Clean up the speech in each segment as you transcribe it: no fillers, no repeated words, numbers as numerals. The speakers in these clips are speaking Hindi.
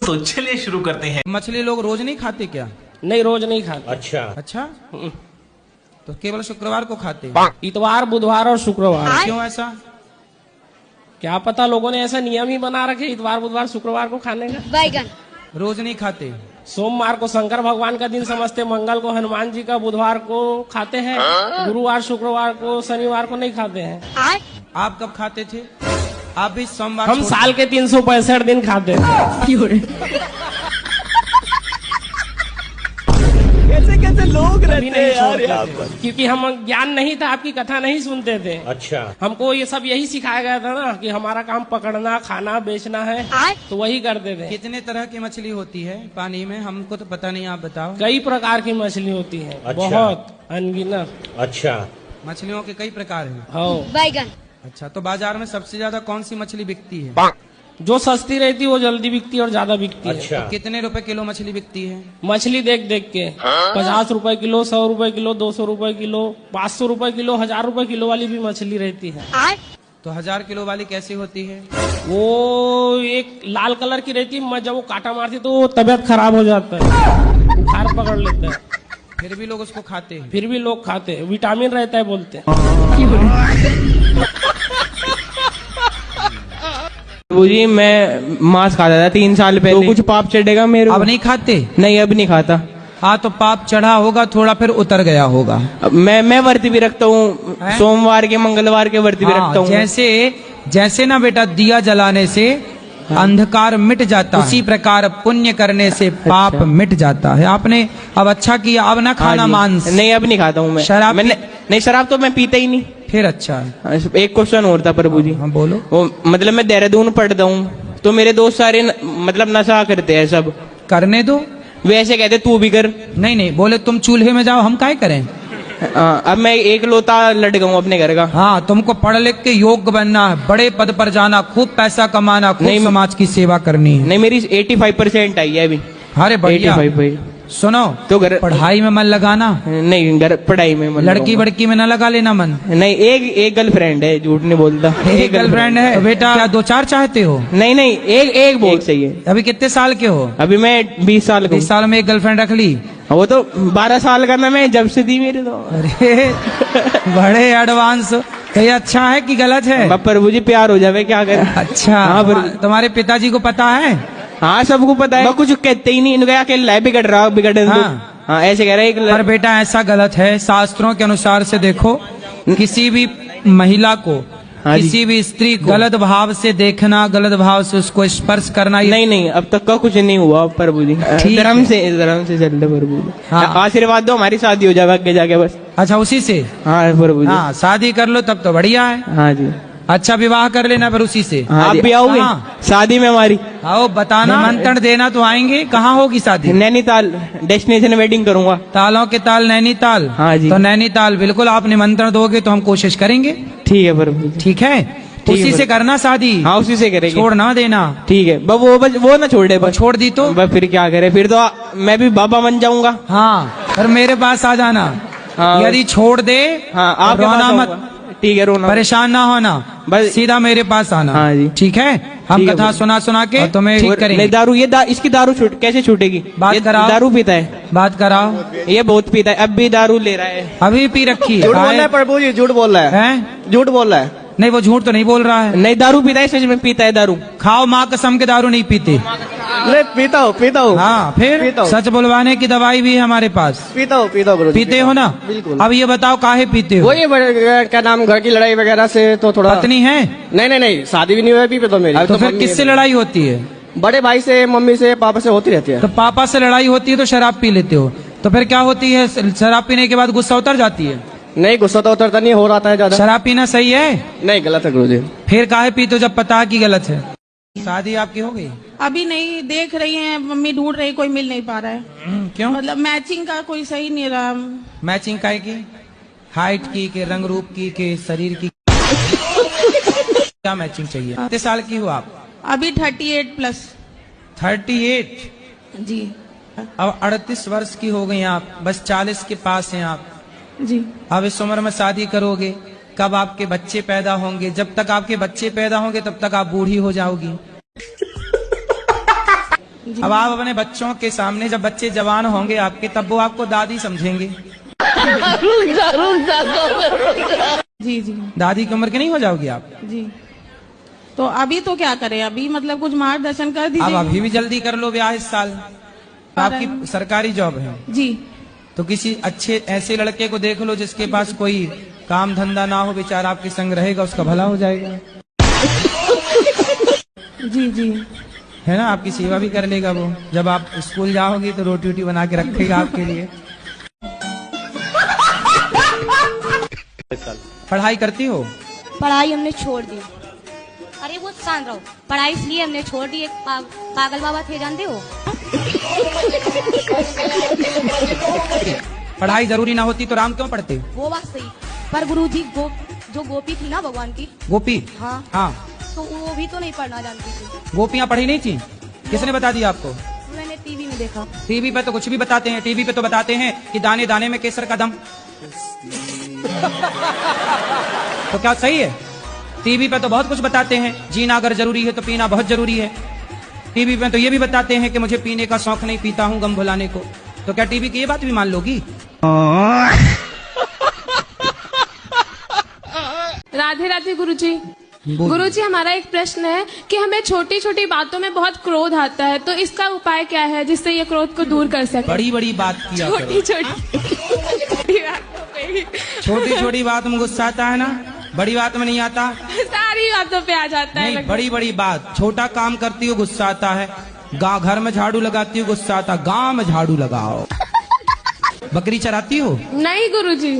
तो चलिए शुरू करते हैं। मछली लोग रोज नहीं खाते क्या? नहीं, रोज नहीं खाते। अच्छा तो केवल शुक्रवार को खाते? इतवार, बुधवार और शुक्रवार। क्यों ऐसा? क्या पता, लोगों ने ऐसा नियम ही बना रखे इतवार, बुधवार, शुक्रवार को खाने का। बैगन रोज नहीं खाते? सोमवार को शंकर भगवान का दिन समझते, मंगल को हनुमान जी का, बुधवार को खाते हैं, गुरुवार, शुक्रवार को, शनिवार को नहीं खाते हैं। आप कब खाते थे? आप भी सोमवार? हम साल के 365 दिन खाते हैं। कैसे लोग रहते हैं यार यहाँ पर। क्योंकि हम ज्ञान नहीं था, आपकी कथा नहीं सुनते थे। अच्छा, हमको ये सब यही सिखाया गया था ना कि हमारा काम पकड़ना, खाना, बेचना है, तो वही करते थे। कितने तरह की मछली होती है पानी में? हमको तो पता नहीं, आप बताओ। कई प्रकार की मछली होती है। अच्छा। बहुत अनगिनत। अच्छा, मछलियों के कई प्रकार हैं। हाँ। बैगन अच्छा, तो बाजार में सबसे ज्यादा कौन सी मछली बिकती है? जो सस्ती रहती है वो जल्दी बिकती है और ज्यादा बिकती है। अच्छा, तो कितने रुपए किलो मछली बिकती है? मछली देख देख के 50 रुपए किलो, 100 रुपए किलो, 200 रुपए किलो, 500 रुपए किलो, 1000 रुपए किलो वाली भी मछली रहती है। तो 1000 किलो वाली कैसी होती है? वो एक लाल कलर की रहती है, जब वो कांटा मारती तो तबीयत खराब हो जाता है, बुखार पकड़ लेता है। फिर भी लोग उसको खाते हैं? फिर भी लोग खाते हैं, विटामिन रहता है बोलते हैं। जी मैं मांस खाता था 3 साल पहले। तो कुछ पाप चढ़ेगा मेरे? अब नहीं खाते? नहीं, अब नहीं खाता। हाँ, तो पाप चढ़ा होगा थोड़ा, फिर उतर गया होगा। मैं व्रत भी रखता हूँ, सोमवार के, मंगलवार के व्रत भी रखता हूँ। जैसे ना बेटा, दिया जलाने से अंधकार मिट जाता है, उसी प्रकार पुण्य करने से पाप मिट जाता है। आपने अब अच्छा किया, अब ना खाना मांस। नहीं, अब नहीं खाता हूँ मैं। शराब? नहीं, शराब तो मैं पीता ही नहीं। फिर अच्छा। एक क्वेश्चन और था प्रभु जी। हाँ बोलो। वो मतलब मैं देहरादून पढ़ता हूँ, तो मेरे दोस्त सारे मतलब नशा करते हैं सब। करने दो, वे ऐसे कहते तू भी कर। नहीं नहीं, बोले तुम चूल्हे में जाओ, हम काय करें? अब मैं एक लोता लड़का हूँ अपने घर का। हाँ, तुमको पढ़ लिख के योग्य बनना है, बड़े पद पर जाना, खूब पैसा कमाना, खूब समाज की सेवा करनी है। नहीं, मेरी 85% आई है अभी। अरे बढ़िया। 85। सुनो, तो घर पढ़ाई में मन लगाना। नहीं, घर पढ़ाई में मन लड़की बड़की में न लगा लेना मन। नहीं, एक गर्लफ्रेंड है, झूठ नहीं बोलता। एक गर्लफ्रेंड है? तो बेटा क्या 2-4 चाहते हो? नहीं, एक बहुत सही है। अभी कितने साल के हो? अभी मैं 20 साल का। 20 साल में एक गर्लफ्रेंड रख ली? वो तो 12 साल का ना, मैं जब से दी मेरे तो। अरे बड़े एडवांस। कहीं अच्छा है कि गलत है? प्रभु जी प्यार हो जावे, क्या करें। अच्छा, तुम्हारे पिताजी को पता है? हाँ, सबको पता है। मैं कुछ कहते ही नहीं, इनको अकेला बिगड़ रहा, बिगड़। हाँ, ऐसे कह रहे हैं। पर बेटा ऐसा गलत है, शास्त्रों के अनुसार से देखो, किसी भी महिला को, किसी भी स्त्री को गलत भाव से देखना, गलत भाव से उसको स्पर्श करना। नहीं, अब तक का कुछ नहीं हुआ प्रभु जी। धर्म से चल रहे प्रभु जी। हाँ। आशीर्वाद दो, हमारी शादी हो जाए आगे जाके बस। अच्छा, उसी से? हाँ प्रभु जी। हाँ, शादी कर लो तब तो बढ़िया है। हाँ जी। अच्छा, विवाह कर लेना फिर उसी से। हाँ, आप भी आओगे शादी में हमारी? आओ, बताना, निमंत्रण देना तो आएंगे। कहाँ होगी शादी? नैनीताल, डेस्टिनेशन वेडिंग करूंगा। तालों के ताल नैनीताल? हाँ जी। तो नैनीताल बिल्कुल, आप निमंत्रण दोगे तो हम कोशिश करेंगे। ठीक है प्रभु। ठीक है, उसी से करना शादी। हाँ, उसी से करेंगे, छोड़ ना देना। ठीक है, वो ना छोड़े। बस छोड़ दी तो फिर क्या करे, फिर तो मैं भी बाबा बन जाऊंगा। हाँ, फिर मेरे पास आ जाना। हाँ, यदि छोड़ दे, हाँ, आप रोना मत। ठीक है, रोना, परेशान ना होना, बस सीधा मेरे पास आना। हाँ जी। ठीक है, हम कथा सुना के तुम्हें ठीक करेंगे। नहीं, दारू इसकी दारू कैसे छूटेगी? बात कराओ। दारू पीता है? बात कराओ। ये बहुत पीता है, अब भी दारू ले रहा है। अभी पी रखी है? झूठ बोल रहा है प्रभु जी, झूठ बोल रहा है। झूठ बोल रहा है। नहीं, वो झूठ तो नहीं बोल रहा है। नहीं, दारू पीता है, सच में पीता है दारू। खाओ माँ कसम के, दारू नहीं पीते। नहीं, पीता हूँ। हाँ, फिर सच बुलवाने की दवाई भी है हमारे पास। पीता हूँ पीते हो ना? बिल्कुल। अब ये बताओ काहे पीते हो? वही क्या नाम, घर की लड़ाई वगैरह से तो थोड़ा। पत्नी है? नहीं, शादी भी नहीं हुई अभी तो मेरी। तो फिर किससे लड़ाई होती है? बड़े भाई से, मम्मी से, पापा से होती रहती है। तो पापा से लड़ाई होती है तो शराब पी लेते हो, तो फिर क्या होती है? शराब पीने के बाद गुस्सा उतर जाती है? नहीं, गुस्सा तो उतरता नहीं, हो रहा है ज्यादा। शराब पीना सही है? नहीं, गलत है गुरुजी। फिर काहे पीते हो जब पता है कि गलत है? शादी आपकी हो गई? अभी नहीं, देख रही हैं, मम्मी ढूंढ रही, कोई मिल नहीं पा रहा है। क्यों? मतलब मैचिंग का कोई सही नहीं रहा। मैचिंग काहे की? हाइट की के रंग रूप की के शरीर की? क्या मैचिंग चाहिए? कितने साल की हो आप? अभी 38+। 38? जी। अब 38 वर्ष की हो गई आप, बस 40 के पास हैं आप जी। अब इस उम्र में शादी करोगे, कब आपके बच्चे पैदा होंगे? जब तक आपके बच्चे पैदा होंगे तब तक आप बूढ़ी हो जाओगी। अब आप अपने बच्चों के सामने, जब बच्चे जवान होंगे आपके, तब वो आपको दादी समझेंगे। जी जी दादी की उम्र के नहीं हो जाओगी आप? जी। तो अभी तो क्या करें, अभी मतलब कुछ मार्गदर्शन कर अब दीजिए। अभी भी जल्दी कर लो ब्याह इस साल। आपकी सरकारी जॉब है जी तो किसी अच्छे ऐसे लड़के को देख लो जिसके पास कोई काम धंधा ना हो, बेचारा आपके संग रहेगा, उसका भला हो जाएगा। जी जी है ना, आपकी सेवा भी कर लेगा वो। जब आप स्कूल जाओगी तो रोटी वोटी बना के रखेगा आपके लिए। पढ़ाई करती हो? पढ़ाई हमने छोड़ दी। अरे वो शांत रहो। पढ़ाई इसलिए हमने छोड़ दी, एक पागल बाबा थे, जानते हो? पढ़ाई जरूरी ना होती तो राम क्यों पढ़ते? वो बात सही, पर गुरुजी जो गोपी थी ना भगवान की, गोपी? हाँ हाँ, तो वो भी तो नहीं पढ़ना जानती थी। गोपियाँ पढ़ी नहीं थी? किसने बता दिया आपको? मैंने टीवी में देखा। टीवी पे तो कुछ भी बताते हैं। टीवी पे तो बताते हैं कि दाने दाने में केसर का दम। तो क्या सही है? टीवी पे तो बहुत कुछ बताते हैं, जीना अगर जरूरी है तो पीना बहुत जरूरी है। टीवी पे तो ये भी बताते हैं कि मुझे पीने का शौक नहीं, पीता हूँ गम भुलाने को। तो क्या टीवी की ये बात भी मान लोगी? राधे राधे गुरुजी। गुरुजी, हमारा एक प्रश्न है कि हमें छोटी छोटी बातों में बहुत क्रोध आता है, तो इसका उपाय क्या है जिससे ये क्रोध को दूर कर सके? बड़ी बड़ी बात किया करो। छोटी छोटी छोटी बात में गुस्सा आता है ना, बड़ी बात में नहीं आता। सारी बातों पे आ जाता है नहीं, लगभग। बड़ी बड़ी बात। छोटा काम करती हो गुस्सा आता है, गाँव घर में झाड़ू लगाती हो गुस्सा आता, गाँव में झाड़ू लगाओ। बकरी चराती हो? नहीं गुरुजी।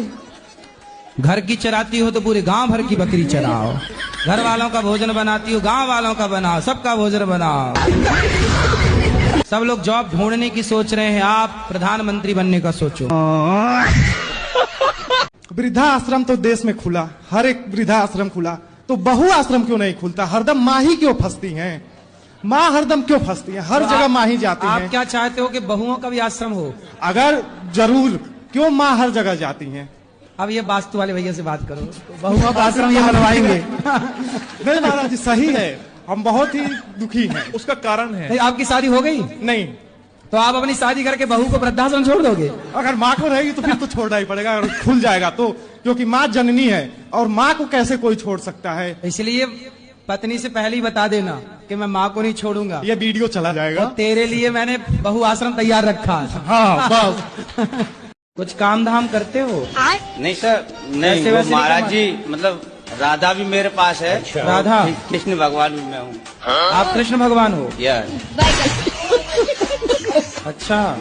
घर की चराती हो तो पूरे गांव भर की बकरी चराओ। घर वालों का भोजन बनाती हो, गांव वालों का बनाओ, सबका भोजन बनाओ। सब लोग जॉब ढूंढने की सोच रहे हैं, आप प्रधानमंत्री बनने का सोचो। वृद्धा आश्रम तो देश में खुला, हर एक वृद्धा आश्रम खुला, तो बहु आश्रम क्यों नहीं खुलता? हरदम माँ ही क्यों फंसती हैं? माँ हरदम क्यों फंसती है? हर जगह माँ ही जाती आप है। क्या चाहते हो कि बहुओं का भी आश्रम हो? अगर जरूर, क्यों माँ हर जगह जाती हैं? अब ये वास्तु वाले भैया से बात करो, बहुओं का आश्रम ये बनवाएंगे। नहीं महाराज जी, सही है, हम बहुत ही दुखी हैं। उसका कारण है। नहीं, आपकी शादी हो गई? नहीं। तो आप अपनी शादी करके बहू को वृद्धाश्रम छोड़ दोगे? अगर माँ को रहेगी तो फिर तो छोड़ना ही पड़ेगा, अगर खुल जाएगा तो, क्योंकि माँ जननी है और माँ को कैसे कोई छोड़ सकता है? इसलिए पत्नी से पहले ही बता देना कि मैं माँ को नहीं छोड़ूंगा। ये वीडियो चला जाएगा। तो तेरे लिए मैंने बहु आश्रम तैयार रखा है। हाँ बस। कुछ काम धाम करते हो? नहीं सर, नहीं। ऐसे वो वैसे महाराज जी, मतलब राधा भी मेरे पास है। अच्छा। राधा? कृष्ण भगवान भी मैं हूँ। आप कृष्ण भगवान हो? अच्छा,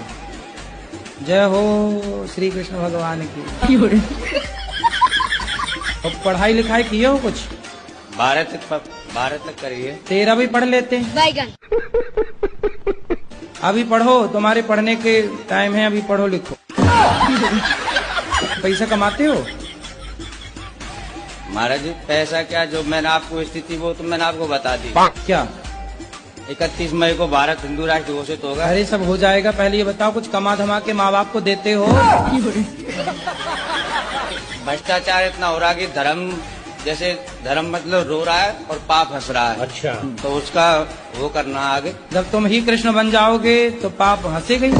जय हो श्री कृष्ण भगवान की। और पढ़ाई लिखाई किए हो कुछ? 12 तक करिए। 13 भी पढ़ लेते हैं। बैगन। अभी पढ़ो, तुम्हारे पढ़ने के टाइम है, अभी पढ़ो लिखो। पैसा कमाते हो? महाराज जी पैसा क्या, जो मैंने आपको स्थिति वो तो मैंने आपको बता दी। क्या? 31 मई को भारत हिंदू राष्ट्र घोषित होगा। अरे सब हो जाएगा, पहले ये बताओ कुछ कमा धमा के माँ बाप को देते हो? भ्रष्टाचार इतना हो रहा कि धर्म, जैसे धर्म मतलब रो रहा है और पाप हंस रहा है। अच्छा, तो उसका वो करना आगे। जब तुम ही कृष्ण बन जाओगे तो पाप हंसेगा ही।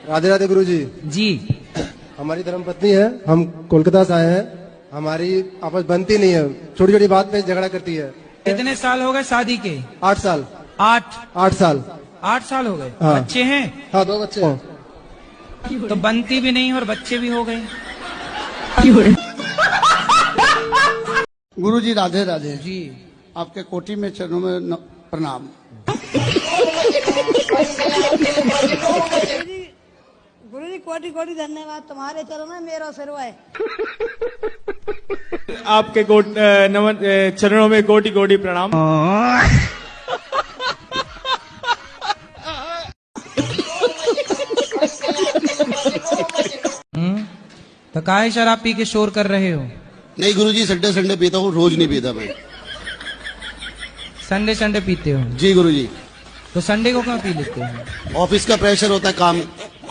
राधे राधे गुरुजी। जी। हमारी धर्मपत्नी है, हम कोलकाता से आए हैं, हमारी आपस बनती नहीं है, छोटी छोटी बात पे झगड़ा करती है। कितने साल हो गए शादी के? 8 साल। 8 साल। 8 साल हो गए। हाँ। बच्चे हैं? हाँ, 2 बच्चे हैं। तो बनती भी नहीं और बच्चे भी हो गए। गुरुजी राधे राधे जी। आपके कोटि में चरणों में प्रणाम। गुरुजी कोटि कोटि धन्यवाद, तुम्हारे चरणों में मेरा सिर है। आपके चरणों में कोटि कोटि प्रणाम। तो काहे शराब पी के शोर कर रहे हो? नहीं गुरुजी, संडे संडे पीता हूँ, रोज नहीं पीता मैं। संडे संडे पीते हो? जी गुरुजी। तो संडे को क्यों पी लेते हो? ऑफिस का प्रेशर होता है, काम,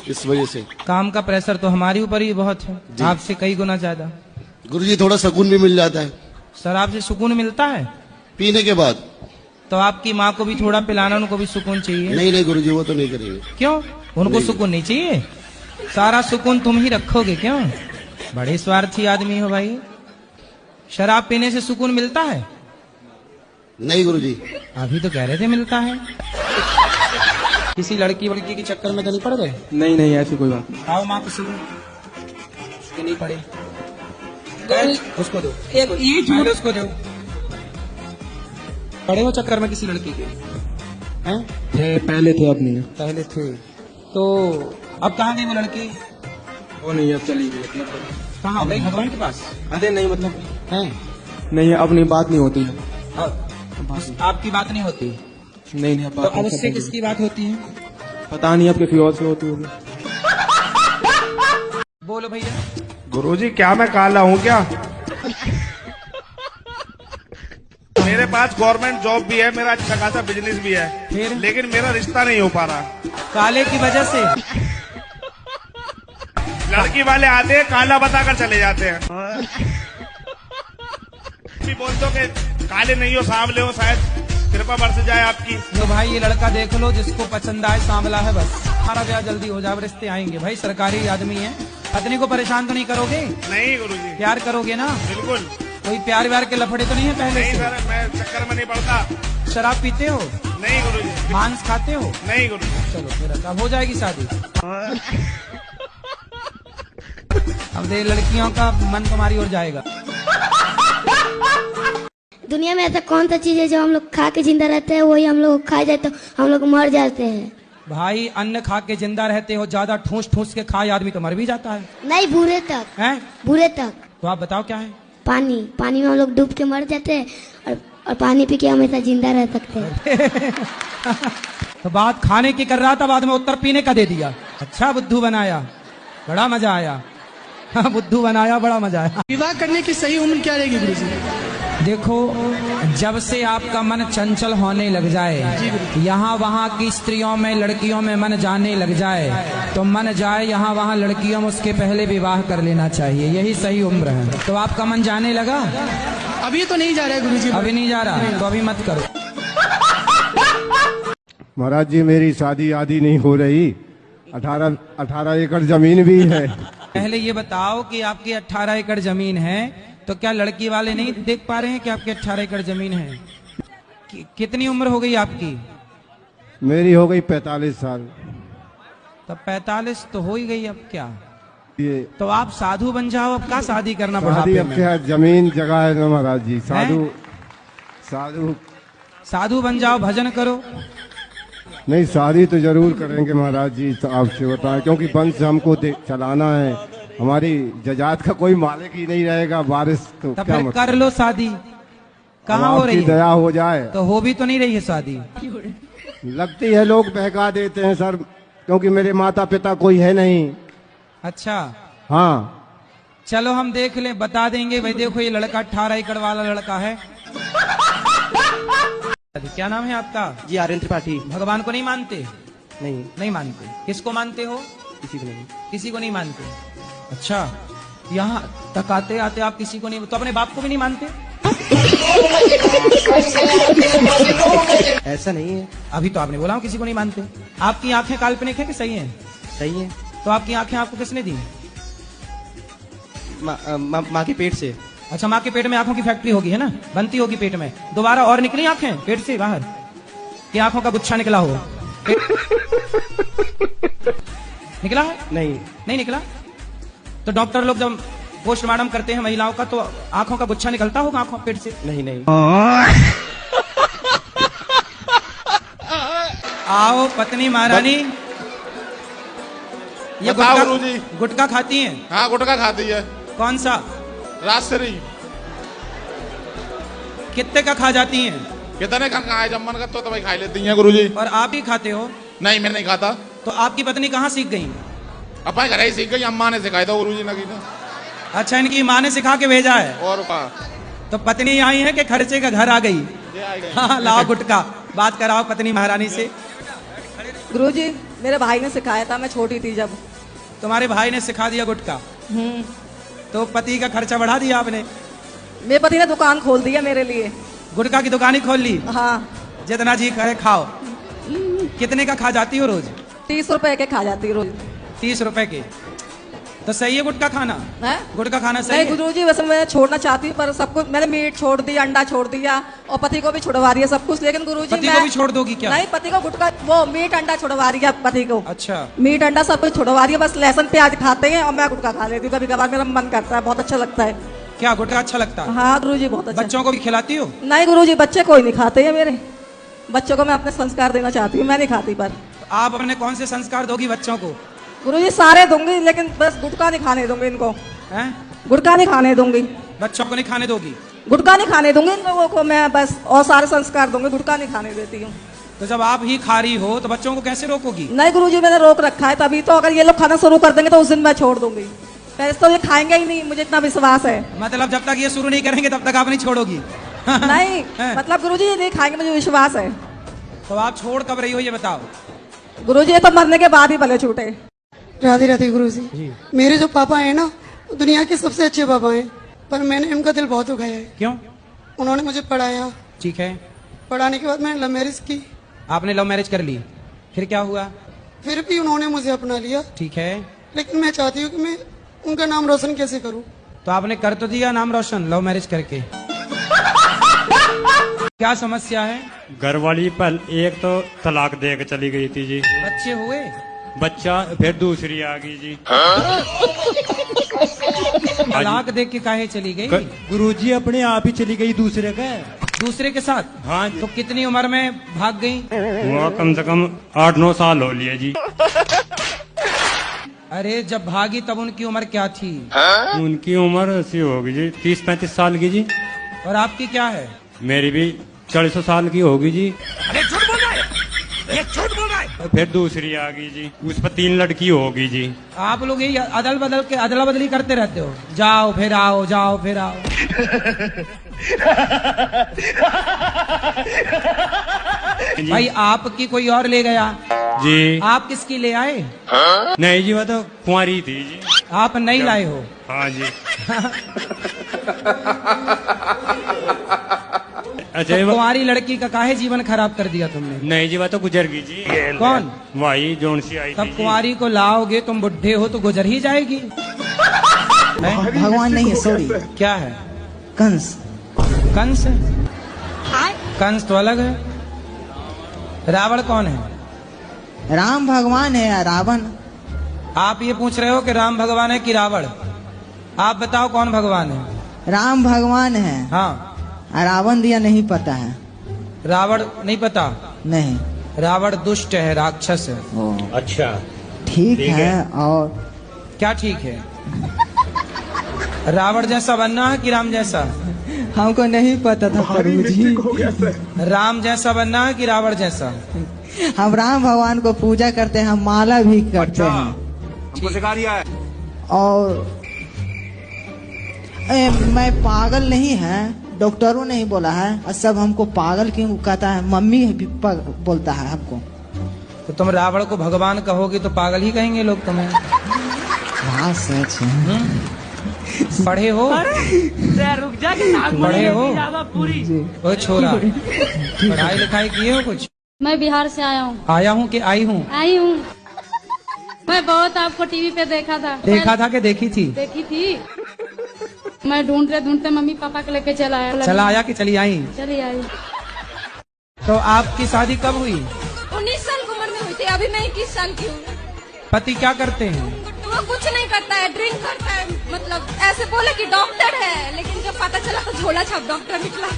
इस वजह से। काम का प्रेशर तो हमारे ऊपर ही बहुत है, आपसे कई गुना ज्यादा। गुरुजी थोड़ा सुकून भी मिल जाता है। शराब से सुकून मिलता है? पीने के बाद। तो आपकी माँ को भी थोड़ा पिलाना, उनको भी सुकून चाहिए। नहीं नहीं गुरुजी, वो तो नहीं करेंगे। क्यों? उनको सुकून नहीं चाहिए? सारा सुकून तुम ही रखोगे क्यों? बड़े स्वार्थी आदमी हो भाई। शराब पीने से सुकून मिलता है? नहीं गुरुजी। अभी तो कह रहे थे मिलता है। किसी लड़की वड़की के चक्कर में तो नहीं पड़ गए? नहीं नहीं, ऐसी कोई बात नहीं। आओ माँ को सुनो कि नहीं पड़े। उसको दो, ये झूठ उसको दो। पड़े हो चक्कर में किसी लड़की के? हैं? पहले थे, अब नहीं है। पहले थे तो अब कहाँ गई वो लड़की? वो नहीं, अब चली गई। कहाँ गई? भगवान के पास? अरे नहीं, मतलब हैं? नहीं, अब नहीं, बात नहीं होती है। आपकी बात नहीं होती? नहीं नहीं, अब तो बात अब उससे किसकी बात होती है? पता नहीं, अब किसी और से होती होगी। बोलो भैया। गुरुजी क्या मैं काला हूँ क्या? मेरे पास गवर्नमेंट जॉब भी है, मेरा अच्छा खासा बिजनेस भी है, फिर? लेकिन मेरा रिश्ता नहीं हो पा रहा। काले की वजह से? लड़की वाले आते हैं, काला बताकर चले जाते हैं। भी बोल दो कि काले नहीं हो, सांवले हो, शायद कृपा बरस जाए आपकी। तो भाई ये लड़का देख लो, जिसको पसंद आए, सांवला है, बस हमारा ब्याह जल्दी हो जाए, रिश्ते आएंगे। भाई सरकारी आदमी है, पत्नी को परेशान तो नहीं करोगे? नहीं गुरुजी। प्यार करोगे ना? बिल्कुल। कोई प्यार व्यार के लफड़े तो नहीं है पहले नहीं से? सर, मैं चक्कर में नहीं पड़ता। शराब पीते हो? नहीं गुरुजी। मांस खाते हो? नहीं गुरुजी। चलो फिर अब हो जाएगी शादी। अब देख लड़कियों का मन तुम्हारी ओर जाएगा। दुनिया में ऐसा कौन सा चीज है जो हम लोग खा के जिंदा रहते हैं, वही हम लोग खा जाए तो हम लोग मर जाते हैं? भाई अन्न खा के जिंदा रहते हो, ज्यादा ठूस ठूस के खाए आदमी तो मर भी जाता है। नहीं, बुरे तक हैं? बुरे तक। तो आप बताओ क्या है? पानी। पानी में हम लोग डूब के मर जाते हैं और पानी पी के हमेशा जिंदा रह सकते हैं। तो बात खाने की कर रहा था, बाद में उत्तर पीने का दे दिया। अच्छा बुद्धू बनाया, बड़ा मजा आया। हाँ बुद्धू बनाया, बड़ा मजा आया। विवाह करने की सही उम्र क्या रहेगी गुरुजी? देखो, जब से आपका मन चंचल होने लग जाए, यहाँ वहाँ की स्त्रियों में, लड़कियों में मन जाने लग जाए, तो मन जाए यहाँ वहाँ लड़कियों में, उसके पहले विवाह कर लेना चाहिए। यही सही उम्र है। तो आपका मन जाने लगा? अभी तो नहीं जा रहा है गुरुजी। अभी नहीं जा रहा तो अभी मत करो। महाराज जी, मेरी शादी आदि नहीं हो रही। 18 एकड़ जमीन भी है। पहले ये बताओ कि आपकी 18 एकड़ जमीन है, तो क्या लड़की वाले नहीं देख पा रहे हैं कि आपके 18 एकड़ जमीन है? कितनी उम्र हो गई आपकी? मेरी हो गई 45 साल। तब 45 तो हो ही गई, अब क्या? ये तो आप साधु बन जाओ, अब क्या शादी करना शादी बुढ़ापे अब में? क्या, जमीन जगह है ना महाराज जी। साधु साधु बन जाओ, भजन करो। नहीं, शादी तो जरूर करेंगे महाराज जी, तो आपसे बताएं, क्योंकि वंश हमको चलाना है। हमारी जजात का कोई मालिक ही नहीं रहेगा। बारिश तो तब क्या फिर मतलब? कर लो शादी। कहाँ हो रही है? दया हो जाए तो हो भी तो नहीं रही है शादी। लगती है, लोग बहका देते हैं सर, क्योंकि मेरे माता पिता कोई है नहीं। अच्छा हाँ, चलो हम देख लें, बता देंगे। भाई देखो, ये लड़का 18 एकड़ वाला लड़का है। क्या नाम है आपका? जी आर्यन त्रिपाठी। भगवान को नहीं मानते? नहीं। नहीं मानते। किसको मानते हो? किसी को नहीं। किसी को नहीं मानते? अच्छा, यहाँ तक आते आते आप किसी को नहीं, तो अपने बाप को भी नहीं मानते? ऐसा नहीं है। अभी तो आपने बोला हम किसी को नहीं मानते। आपकी आंखें काल्पनिक है कि सही है? सही है। तो आपकी आंखें आपको किसने दी? माँ के पेट से। अच्छा, माँ के पेट में आंखों की फैक्ट्री होगी, है ना? बनती होगी पेट में। दोबारा और निकली आंखें पेट से बाहर, कि आंखों का गुच्छा निकला हो? निकला है? नहीं निकला। तो डॉक्टर लोग जब पोस्टमार्टम करते हैं महिलाओं का, तो आंखों का गुच्छा निकलता होगा आंखों पेट से? नहीं। आओ पत्नी महारानी, ये गुटखा खाती हैं? हाँ गुटखा खाती है। कौन सा? राजश्री। कितने का खा जाती हैं? कितने का खाए, जब मन करता तो भाई खा लेती हैं गुरुजी। और आप ही खाते हो? नहीं, मैं नहीं खाता। तो आपकी पत्नी कहाँ सीख गई? अपने घर ही सीख गई, अम्मा ने सिखाया था गुरुजी ने। अच्छा, इनकी माँ ने सिखा के भेजा है? और तो पत्नी आई है कि खर्चे का घर आ गई? हाँ, लाओ गुटखा, बात कराओ पत्नी महारानी से। गुरुजी, मेरे भाई ने सिखाया था, मैं छोटी थी जब। तुम्हारे भाई ने सिखा दिया गुटखा? तो पति का खर्चा बढ़ा दिया आपने? मेरे पति ने दुकान खोल दिया मेरे लिए। गुटखा की दुकान ही खोल ली? हाँ। जितना जी करे खाओ। कितने का खा जाती हो रोज? 30 रुपए के खा जाती रोज। 30 रुपए के तो सही है गुटखा खाना? गुटखा खाना सही नहीं है? गुरुजी, वैसे मैं छोड़ना चाहती हूँ पर सब कुछ मैंने मीट छोड़ दिया, अंडा छोड़ दिया और पति को भी छुड़वा रही है सब कुछ, लेकिन गुरुजी पति को भी छोड़ दोगी क्या? नहीं, पति को गुटखा वो मीट अंडा छुड़वा रही है पति को। अच्छा, मीट अंडा सब कुछ छुड़वा रही है, बस लहसुन प्याज खाते हैं और मैं गुटखा खा लेती हूँ कभी कभार, मेरा मन करता है, बहुत अच्छा लगता है। क्या गुटखा अच्छा लगता है? हाँ गुरुजी, बहुत अच्छा। बच्चों को भी खिलाती हो? नहीं गुरुजी, बच्चे कोई नहीं खाते हैं मेरे। बच्चों को मैं अपने संस्कार देना चाहती हूँ, मैं नहीं खाती। पर आप अपने कौन से संस्कार दोगी बच्चों को? गुरुजी सारे दूंगी, लेकिन बस गुटखा नहीं खाने दूंगी इनको। हैं? गुटखा नहीं खाने दूंगी। बच्चों को नहीं खाने दोगी? गुटखा नहीं खाने दूंगी इन लोगों को मैं, बस और सारे संस्कार दूंगी, गुटखा नहीं खाने देती हूँ। तो जब आप ही खा रही हो तो बच्चों को कैसे रोकोगी? नहीं गुरुजी, मैंने रोक रखा है तभी तो, अगर ये लोग खाना शुरू कर देंगे तो उस दिन मैं छोड़ दूंगी। पहले तो ये खाएंगे ही नहीं, मुझे इतना विश्वास है। मतलब जब तक ये शुरू नहीं करेंगे तब तक आप नहीं छोड़ोगी? नहीं मतलब गुरुजी ये नहीं खाएंगे, मुझे विश्वास है। तो आप छोड़ कब रही हो ये बताओ? गुरुजी ये तो मरने के बाद ही भले छूटे। राधे राधे गुरुजी। मेरे जो पापा हैं ना, दुनिया के सबसे अच्छे पापा हैं, पर मैंने उनका दिल बहुत दुखाया है। क्यों? उन्होंने मुझे पढ़ाया, ठीक है, पढ़ाने के बाद मैंने लव मैरिज की। आपने लव मैरिज कर ली, फिर क्या हुआ? फिर भी उन्होंने मुझे अपना लिया। ठीक है, लेकिन मैं चाहती हूँ कि मैं उनका नाम रोशन कैसे करूँ। तो आपने कर तो दिया नाम रोशन लव मैरिज करके। क्या समस्या है? घरवाली पहल एक तो तलाक दे के चली गई थी जी। बच्चे हुए? बच्चा फिर दूसरी आ गई जी। तलाक दे के काहे चली गई? गुरुजी अपने आप ही चली गई दूसरे के साथ। हाँ जी। तो कितनी उम्र में भाग गई? वो कम से कम 8-9 साल हो लिए जी। अरे जब भागी तब उनकी उम्र क्या थी? उनकी उम्र ऐसी होगी जी 30-35 साल की जी। और आपकी क्या है? मेरी भी 40 साल की होगी जी। अरे झूठ बोल रहा है, ये झूठ बोल रहा है। फिर दूसरी आ गई जी, उस पर 3 लड़की होगी जी। आप लोग यही अदला बदली करते रहते हो, जाओ फिर आओ, जाओ फिर आओ। भाई आपकी कोई और ले गया जी? आप किसकी ले आए? नहीं जी, वो तो कुंवारी थी जी। आप नहीं लाए हो? हाँ जी। अच्छा, तो कुंवारी लड़की का काहे जीवन खराब कर दिया तुमने? नहीं जी, वो तो गुजर गई जी। कौन? वही जोन सी आई थी। तब कुंवारी को लाओगे, तुम बुढ़े हो तो गुजर ही जाएगी। भगवान नहीं है, सॉरी। क्या है? कंस। कंस? कंस तो अलग है। रावण कौन है? राम भगवान है, रावण। आप ये पूछ रहे हो कि राम भगवान है कि रावण? आप बताओ कौन भगवान है? राम भगवान है। हाँ। रावण दिया नहीं पता है। रावण नहीं पता? नहीं। रावण दुष्ट है, राक्षस है। अच्छा ठीक है। और क्या ठीक है? रावण जैसा बनना है कि राम जैसा? हमको नहीं पता था प्रभु जी। राम जैसा बनना है कि रावण जैसा? हम राम भगवान को पूजा करते हैं, हम माला भी करते हैं। हमको सिखा दिया है। और मैं पागल नहीं है, डॉक्टरों ने ही बोला है। और सब हमको पागल क्यों कहता है, मम्मी भी बोलता है हमको। तो तुम रावण को भगवान कहोगे तो पागल ही कहेंगे लोग तुम्हें। हाँ सच है। पढ़े हो? रुक जा, पढ़े हो? पूरी ओ छोरा, पढ़ाई लिखाई किए हो कुछ? मैं बिहार से आया हूँ। आया हूँ कि आई हूँ? आई हूँ। मैं बहुत आपको टीवी पे देखा था। देखा था कि देखी थी? देखी थी। मैं ढूंढते ढूंढते मम्मी पापा को लेके चला आया। चला आया कि चली आई? चली आई। तो आपकी शादी कब हुई? 19 साल की उम्र में हुई थी, अभी मैं 21 साल की हूँ। पति क्या करते हैं? वो कुछ नहीं करता है, ड्रिंक करता है। मतलब ऐसे बोले कि डॉक्टर है, लेकिन जब पता चला तो झोला छाप डॉक्टर निकला।